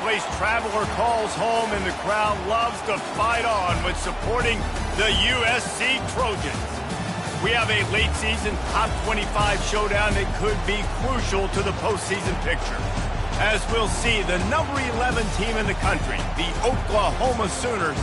place traveler calls home, and the crowd loves to fight on with supporting the USC Trojans. We have a late-season top 25 showdown that could be crucial to the postseason picture. As we'll see, the number 11 team in the country, the Oklahoma Sooners,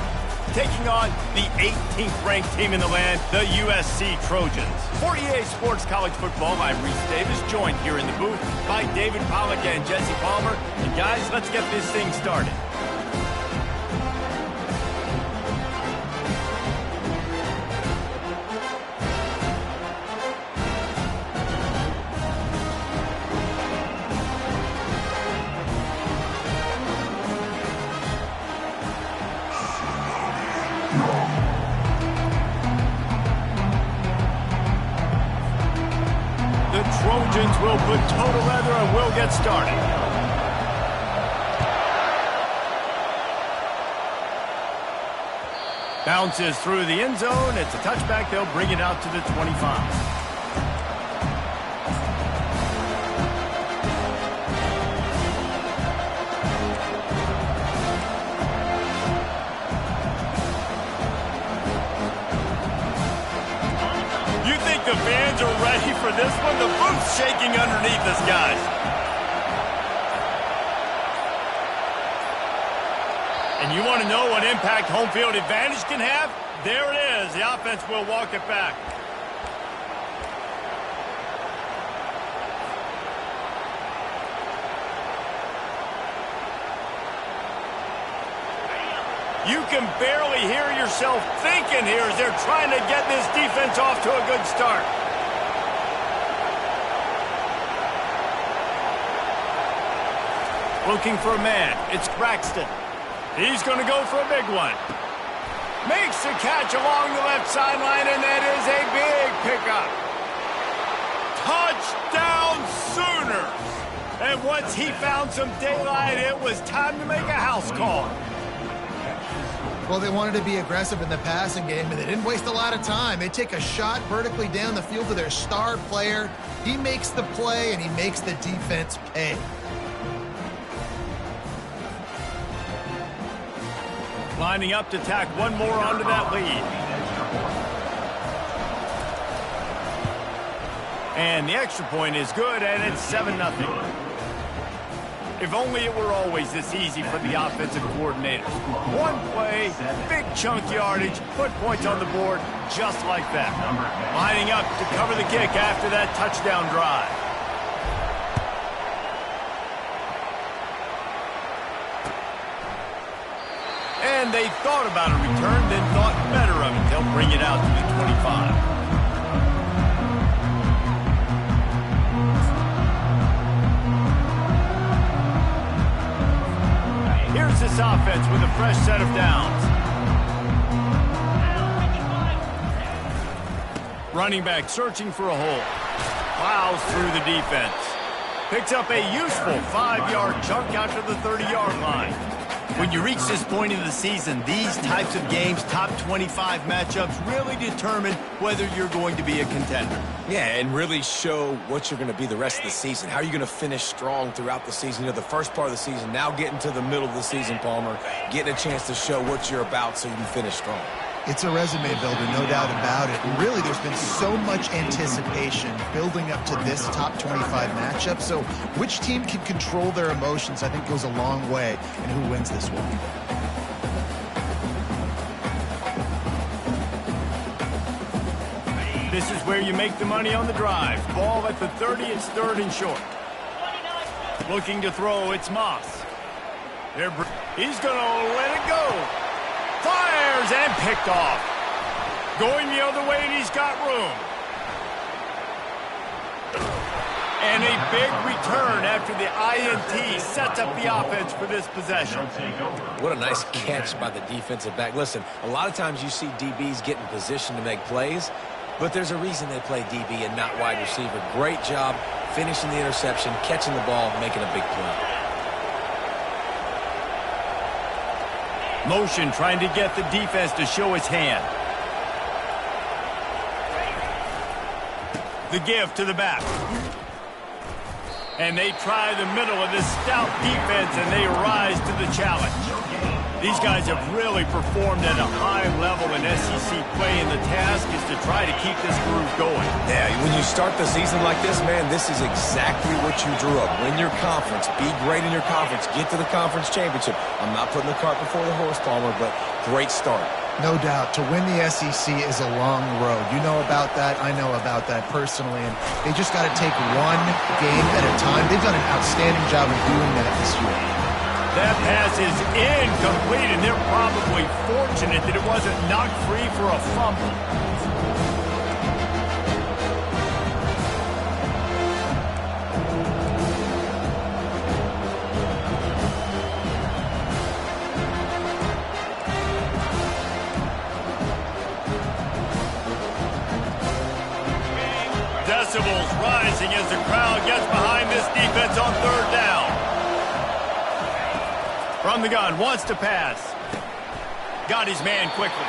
taking on the 18th ranked team in the land, the USC Trojans. For EA Sports College Football, I'm Reese Davis, joined here in the booth by David Pollack and Jesse Palmer. And guys, let's get this thing started. Trojans will put total leather and we'll get started. Bounces through the end zone. It's a touchback. They'll bring it out to the 25. The fans are ready for this one. The booth's shaking underneath us, guys. And you want to know what impact home field advantage can have? There it is. The offense will walk it back. You can barely hear yourself thinking here as they're trying to get this defense off to a good start. Looking for a man. It's Braxton. He's going to go for a big one. Makes the catch along the left sideline, and that is a big pickup. Touchdown Sooners! And once he found some daylight, it was time to make a house call. Well, they wanted to be aggressive in the passing game, and they didn't waste a lot of time. They take a shot vertically down the field to their star player. He makes the play, and he makes the defense pay. Lining up to tack one more onto that lead. And the extra point is good, and it's 7-0. If only it were always this easy for the offensive coordinators. One play, big chunk yardage, put points on the board just like that. Lining up to cover the kick after that touchdown drive. And they thought about a return, then thought better of it. They'll bring it out to the 25. Here's this offense with a fresh set of downs. Running back searching for a hole. Plows through the defense. Picks up a useful 5-yard chunk out to the 30-yard line. When you reach this point in the season, these types of games, top 25 matchups, really determine whether you're going to be a contender. Yeah, and really show what you're going to be the rest of the season. How are you going to finish strong throughout the season? You know, the first part of the season, now getting to the middle of the season, Palmer, getting a chance to show what you're about so you can finish strong. It's a resume builder, no doubt about it. And really, there's been so much anticipation building up to this top 25 matchup. So which team can control their emotions, I think, goes a long way in who wins this one. This is where you make the money on the drive. Ball at the 30, it's 3rd and short. Looking to throw, it's Moss. He's going to let it go. Fires and picked off. Going the other way, and he's got room. And a big return after the INT sets up the offense for this possession. What a nice catch by the defensive back. Listen, a lot of times you see DBs get in position to make plays, but there's a reason they play DB and not wide receiver. Great job finishing the interception, catching the ball, making a big play. Motion trying to get the defense to show his hand. The give to the back. And they try the middle of this stout defense, and they rise to to the challenge. These guys have really performed at a high level in SEC play, and the task is to try to keep this groove going. Yeah, when you start the season like this, man, this is exactly what you drew up. Win your conference, be great in your conference, get to the conference championship. I'm not putting the cart before the horse, Palmer, but great start. No doubt. To win the SEC is a long road. You know about that. I know about that personally. And they just got to take one game at a time. They've done an outstanding job of doing that this year. That pass is incomplete, and they're probably fortunate that it wasn't knocked free for a fumble. Decibels rising as the crowd gets behind this defense on third down. From the gun, wants to pass. Got his man quickly.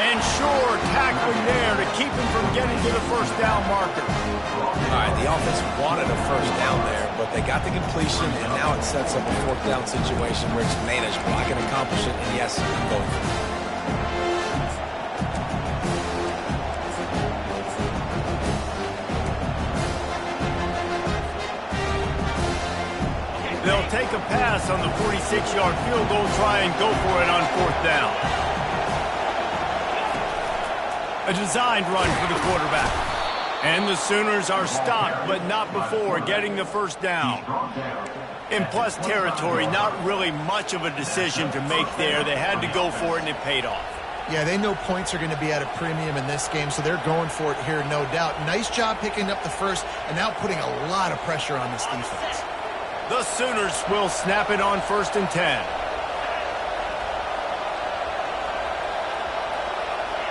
And sure, tackling there to keep him from getting to the first down marker. All right, the offense wanted a first down there, but they got the completion, and now it sets up a fourth down situation where it's manageable. I can accomplish it, and yes, I'm going for it. They'll take a pass on the 46-yard field goal, try and go for it on fourth down. A designed run for the quarterback. And the Sooners are stopped, but not before getting the first down. In plus territory, not really much of a decision to make there. They had to go for it, and it paid off. Yeah, they know points are going to be at a premium in this game, so they're going for it here, no doubt. Nice job picking up the first, and now putting a lot of pressure on this defense. The Sooners will snap it on 1st and 10.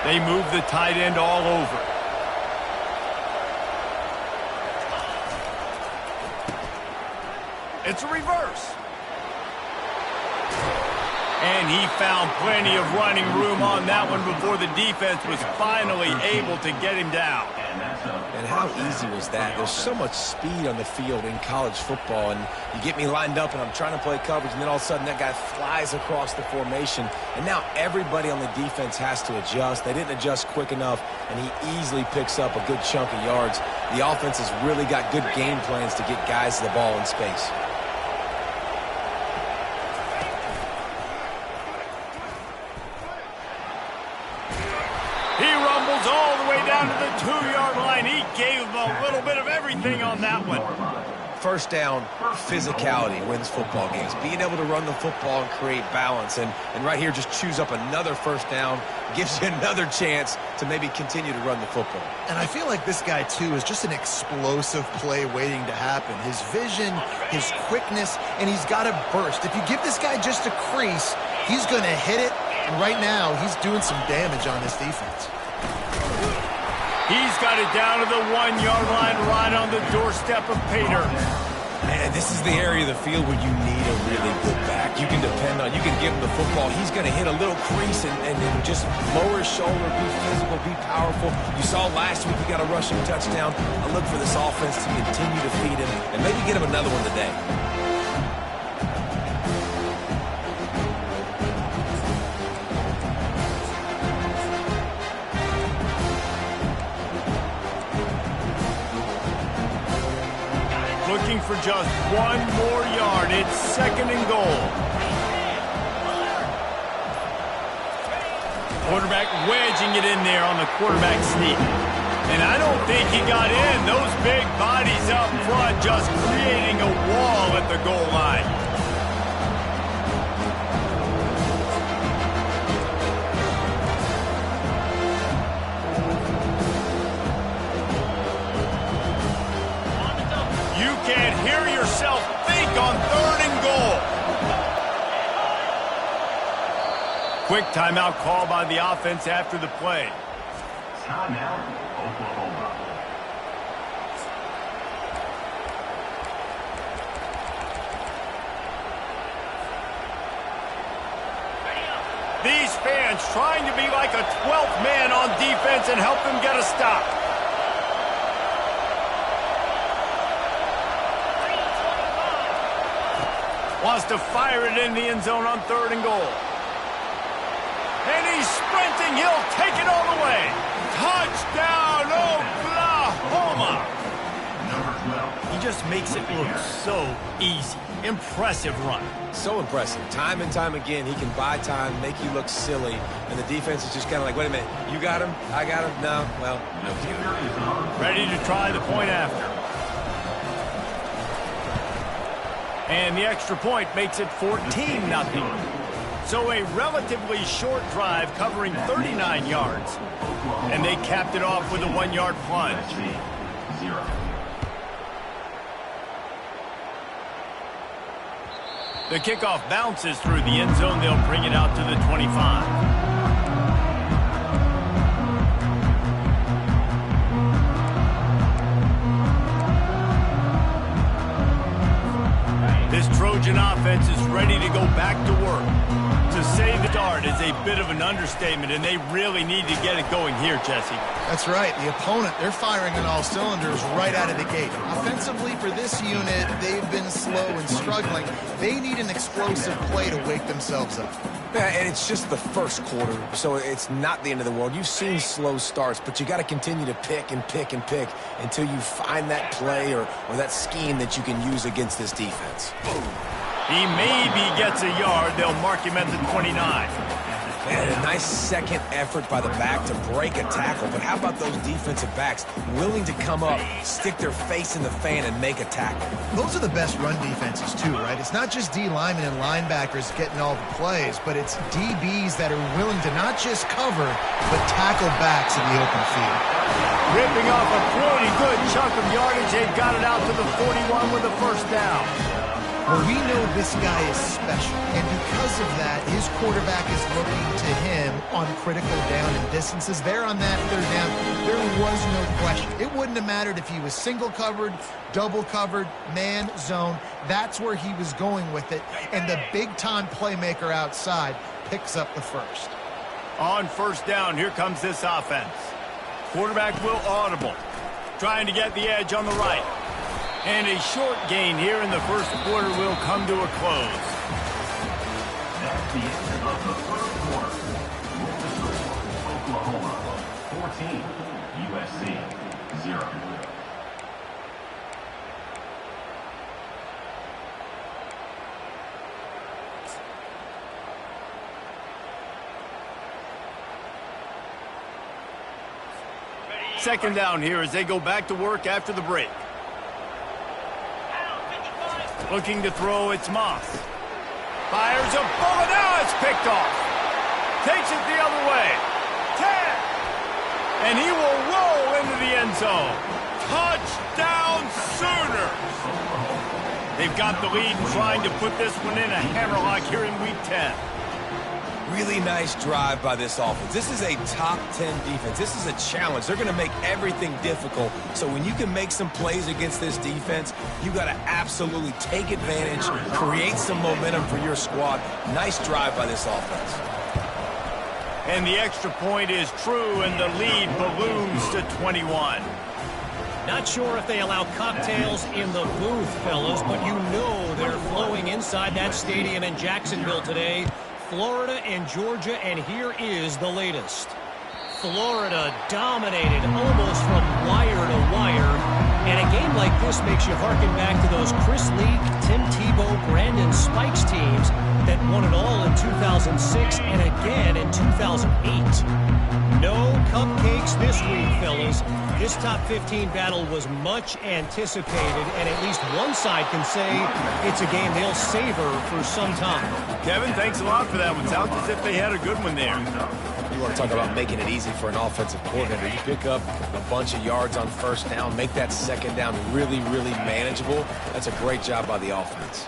They move the tight end all over. It's a reverse. And he found plenty of running room on that one before the defense was finally able to get him down. And how easy was that? There's so much speed on the field in college football, and you get me lined up and I'm trying to play coverage, and then all of a sudden that guy flies across the formation, and now everybody on the defense has to adjust. They didn't adjust quick enough, and he easily picks up a good chunk of yards. The offense has really got good game plans to get guys the ball in space. All the way down to the 2-yard line. He gave him a little bit of everything on that one. First down, physicality wins football games. Being able to run the football and create balance. And right here, just choose up another first down. Gives you another chance to maybe continue to run the football. And I feel like this guy, too, is just an explosive play waiting to happen. His vision, his quickness, and he's got a burst. If you give this guy just a crease, he's going to hit it. And right now, he's doing some damage on this defense. He's got it down to the 1-yard line, right on the doorstep of Pater. Man, this is the area of the field where you need a really good back. You can depend on, you can give him the football. He's going to hit a little crease and just lower his shoulder, be physical, be powerful. You saw last week he got a rushing touchdown. I look for this offense to continue to feed him and maybe get him another one today. Looking for just one more yard. It's 2nd and goal. Quarterback wedging it in there on the quarterback sneak. And I don't think he got in. Those big bodies up front just creating a wall at the goal line. You can't hear yourself think on 3rd and goal. Quick timeout call by the offense after the play. Timeout, Oklahoma. These fans trying to be like a 12th man on defense and help them get a stop. Wants to fire it in the end zone on 3rd and goal. And he's sprinting. He'll take it all the way. Touchdown, Oklahoma! Number 12. He just makes it look so easy. Impressive run. So impressive. Time and time again, he can buy time, make you look silly, and the defense is just kind of like, wait a minute, you got him? I got him? No? Well, no. Ready to try the point after. And the extra point makes it 14-0. So a relatively short drive covering 39 yards. And they capped it off with a 1-yard plunge. 0. The kickoff bounces through the end zone. They'll bring it out to the 25. This Trojan offense is ready to go back to work. To say the start is a bit of an understatement, and they really need to get it going here, Jesse. That's right. The opponent, they're firing on all cylinders right out of the gate. Offensively, for this unit, they've been slow and struggling. They need an explosive play to wake themselves up. Yeah, and it's just the first quarter, so it's not the end of the world. You've seen slow starts, but you got to continue to pick and pick and pick until you find that play or that scheme that you can use against this defense. He maybe gets a yard. They'll mark him at the 29. And a nice second effort by the back to break a tackle. But how about those defensive backs willing to come up, stick their face in the fan, and make a tackle? Those are the best run defenses, too, right? It's not just D linemen and linebackers getting all the plays, but it's DBs that are willing to not just cover, but tackle backs in the open field. Ripping off a pretty good chunk of yardage. They got it out to the 41 with a first down. Well, we know this guy is special, and because of that, his quarterback is looking to him on critical down and distances. There on that 3rd down, there was no question. It wouldn't have mattered if he was single covered, double covered, man, zone. That's where he was going with it, and the big-time playmaker outside picks up the first. On first down, here comes this offense. Quarterback will audible, trying to get the edge on the right. And a short gain here in the first quarter will come to a close. That's the end of the first quarter. Oklahoma 14, USC 0. Second down here as they go back to work after the break. Looking to throw, it's Moss. Fires a bullet, now it's picked off. Takes it the other way. 10. And he will roll into the end zone. Touchdown Sooners. They've got the lead and trying to put this one in a hammerlock here in Week 10. Really nice drive by this offense. This is a top 10 defense. This is a challenge. They're going to make everything difficult. So when you can make some plays against this defense, you got to absolutely take advantage, create some momentum for your squad. Nice drive by this offense. And the extra point is true, and the lead balloons to 21. Not sure if they allow cocktails in the booth, fellas, but you know they're flowing inside that stadium in Jacksonville today. Florida and Georgia, and here is the latest. Florida dominated almost from wire to wire, and a game like this makes you harken back to those Chris Leak, Tim Tebow, Brandon Spikes teams that won it all in 2006 and again in 2008. No cupcakes this week, fellas. This top 15 battle was much anticipated, and at least one side can say it's a game they'll savor for some time. Kevin, thanks a lot for that one. Sounds as if they had a good one there. You want to talk about making it easy for an offensive coordinator. You pick up a bunch of yards on first down, make that second down really, really manageable. That's a great job by the offense.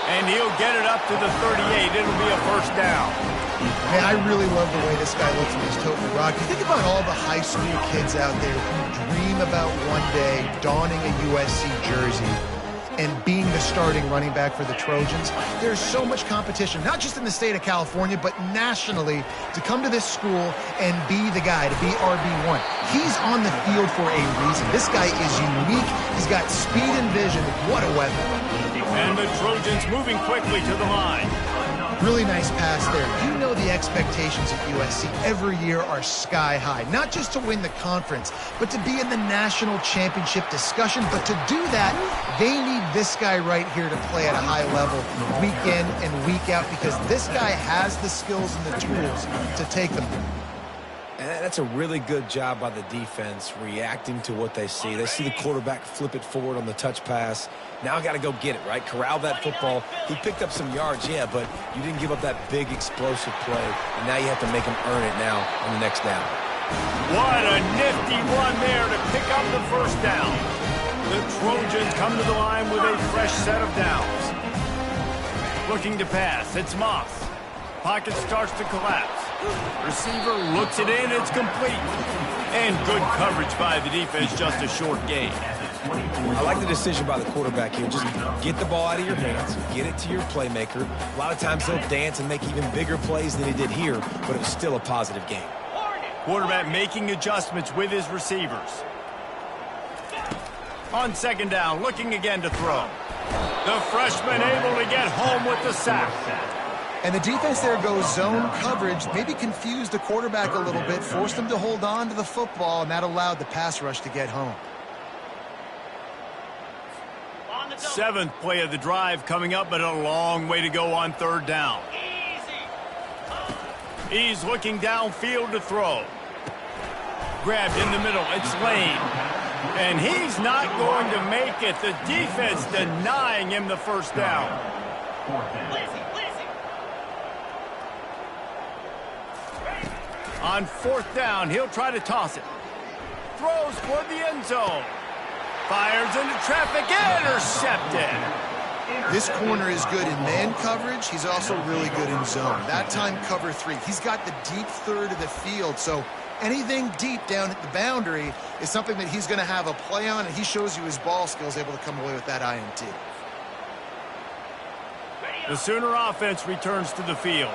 And he'll get it up to the 38. It'll be a first down. Man, I really love the way this guy looks when he's toting the rock. You think about all the high school kids out there who dream about one day donning a USC jersey and being the starting running back for the Trojans. There's so much competition, not just in the state of California, but nationally, to come to this school and be the guy, to be RB1. He's on the field for a reason. This guy is unique. He's got speed and vision. What a weapon. And the Trojans moving quickly to the line. Really nice pass there. You know the expectations at USC every year are sky high. Not just to win the conference, but to be in the national championship discussion. But to do that, they need this guy right here to play at a high level week in and week out, because this guy has the skills and the tools to take them. And that's a really good job by the defense, reacting to what they see. They see the quarterback flip it forward on the touch pass. Now I got to go get it, right? Corral that football. He picked up some yards, yeah, but you didn't give up that big explosive play. And now you have to make him earn it now on the next down. What a nifty run there to pick up the first down. The Trojans come to the line with a fresh set of downs. Looking to pass, it's Moss. Pocket starts to collapse. Receiver looks it in, it's complete. And good coverage by the defense, just a short gain. I like the decision by the quarterback here. Just get the ball out of your hands, get it to your playmaker. A lot of times he'll dance and make even bigger plays than he did here, but it was still a positive game. Quarterback making adjustments with his receivers. On second down, looking again to throw. The freshman able to get home with the sack. And the defense there goes zone coverage, maybe confused the quarterback a little bit, forced him to hold on to the football, and that allowed the pass rush to get home. Seventh play of the drive coming up, but a long way to go on third down. He's looking downfield to throw. Grabbed in the middle, it's Lane. And he's not going to make it. The defense denying him the first down. On fourth down, he'll try to toss it. Throws for the end zone. Fires into traffic, intercepted. This corner is good in man coverage. He's also really good in zone. That time, cover three. He's got the deep third of the field, so anything deep down at the boundary is something that he's going to have a play on, and he shows you his ball skills, able to come away with that INT. The Sooner offense returns to the field.